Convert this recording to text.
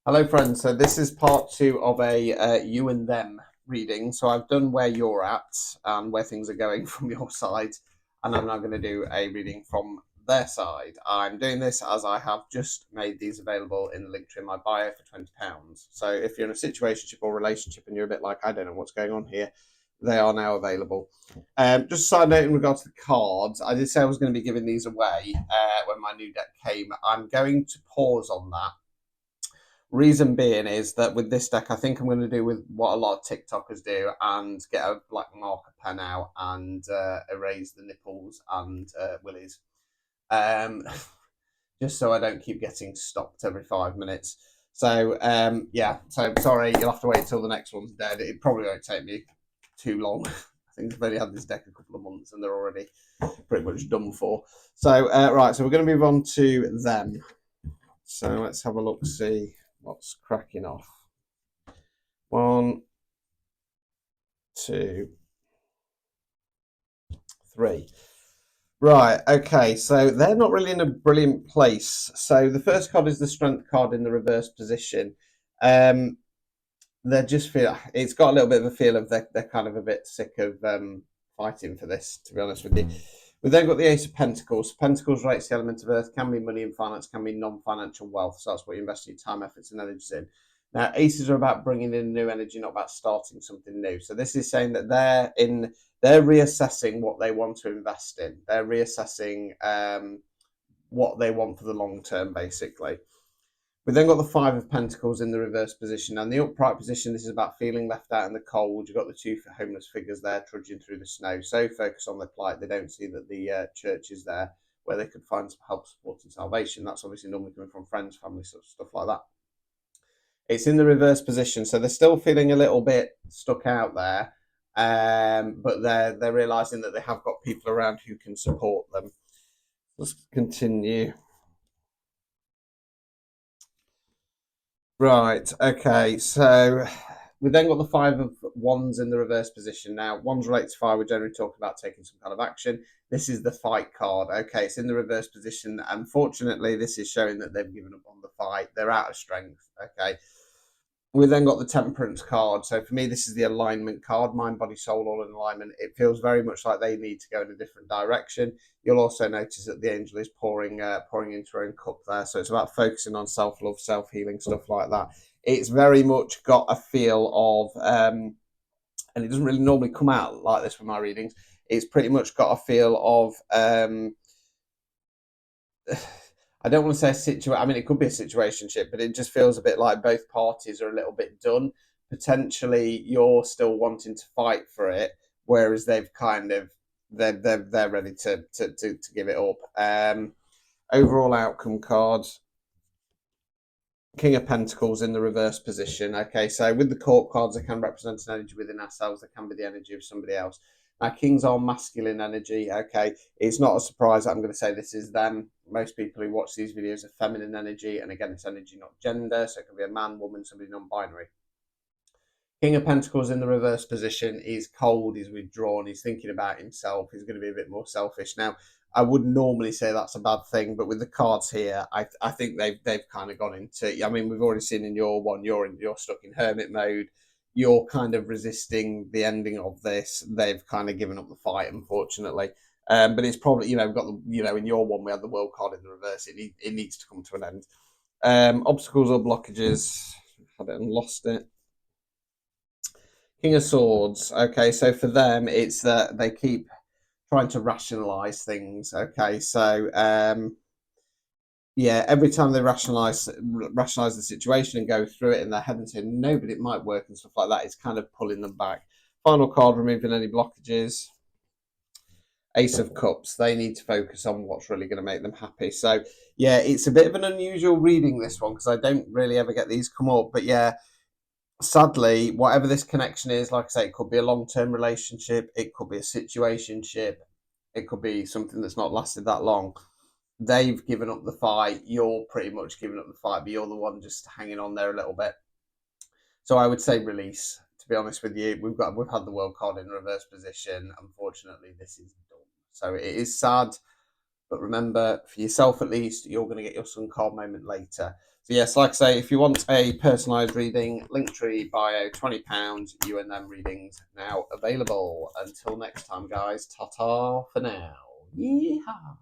Hello, friends. So this is part two of a you and them reading. So I've done where you're at and where things are going from your side, and I'm now going to do a reading from their side. I'm doing this as I have just made these available in the link tree in my bio for £20. So if you're in a situationship or relationship and you're a bit like, I don't know what's going on here, they are now available. Just a side note in regards to the cards, I did say I was going to be giving these away when my new deck came. I'm going to pause on that. Reason being is that with this deck, I think I'm going to do with what a lot of TikTokers do and get a black marker pen out and erase the nipples and willies. Um, just so I don't keep getting stopped every 5 minutes. So, yeah, so sorry, you'll have to wait till the next one's dead. It probably won't take me too long. I think I've only had this deck a couple of months and they're already pretty much done for. So, right, so we're going to move on to them. So let's have a look, see what's cracking off. 1, 2, 3. Right, okay, so they're not really in a brilliant place. So the first card is the strength card in the reverse position. Um, they just feel it's got a little bit of a feel of they're kind of a bit sick of fighting for this, to be honest with you. We've then got the Ace of Pentacles. Pentacles rates the element of Earth, can be money and finance, can be non-financial wealth. So that's what you invest your time, efforts, and energies in. Now, aces are about bringing in new energy, not about starting something new. So this is saying that they're reassessing what they want to invest in. They're reassessing what they want for the long term, basically. We've then got the Five of Pentacles in the reverse position. And the upright position, this is about feeling left out in the cold. You've got the two homeless figures there trudging through the snow. So focused on their plight, they don't see that the church is there where they could find some help, support, and salvation. That's obviously normally coming from friends, family, stuff like that. It's in the reverse position, so they're still feeling a little bit stuck out there, but they're realizing that they have got people around who can support them. Let's continue. Right. Okay. So we then got the Five of Wands in the reverse position. Now, Wands relates to fire. We generally talk about taking some kind of action. This is the fight card. Okay, it's in the reverse position. Unfortunately, this is showing that they've given up on the fight. They're out of strength. Okay. We then got the Temperance card. So for me, this is the alignment card, mind, body, soul, all in alignment. It feels very much like they need to go in a different direction. You'll also notice that the angel is pouring into her own cup there. So it's about focusing on self love, self healing, stuff like that. It's very much got a feel of, and it doesn't really normally come out like this from my readings. It's pretty much got a feel of. I don't want to say a situation. I mean, it could be a situationship, but it just feels a bit like both parties are a little bit done. Potentially, you're still wanting to fight for it, whereas they've kind of they're ready to give it up. Overall outcome cards. King of Pentacles in the reverse position. Okay, so with the court cards, they can represent an energy within ourselves. They can be the energy of somebody else. Now, kings are masculine energy. Okay, it's not a surprise that I'm going to say this is them. Most people who watch these videos are feminine energy, and again, it's energy, not gender. So it can be a man, woman, somebody non-binary. King of Pentacles in the reverse position is cold, he's withdrawn, he's thinking about himself, he's going to be a bit more selfish. Now, I would normally say that's a bad thing, but with the cards here, I think they've kind of gone into. I mean, we've already seen in your one, you're stuck in hermit mode. You're kind of resisting the ending of this. They've kind of given up the fight, unfortunately. But it's probably we've got in your one we had the world card in the reverse. It needs to come to an end. Obstacles or blockages. Had it and lost it. King of Swords. Okay, so for them, it's that they keep trying to rationalize things. Okay, so yeah, every time they rationalize the situation and go through it in their head and say no, but it might work and stuff like that, it's kind of pulling them back. Final card, removing any blockages. Ace of Cups. They need to focus on what's really going to make them happy. So yeah, it's a bit of an unusual reading, this one, because I don't really ever get these come up. But yeah, sadly, whatever this connection is, like I say, it could be a long-term relationship, it could be a situationship, it could be something that's not lasted that long. They've given up the fight. You're pretty much giving up the fight, but you're the one just hanging on there a little bit. So I would say release. To be honest with you, we've had the world card in reverse position. Unfortunately, this is done. So it is sad, But remember, for yourself at least, you're going to get your sun card moment later. So yes, like I say, if you want a personalised reading, Linktree bio, £20, you and them readings now available. Until next time, guys, ta-ta for now. Yeehaw.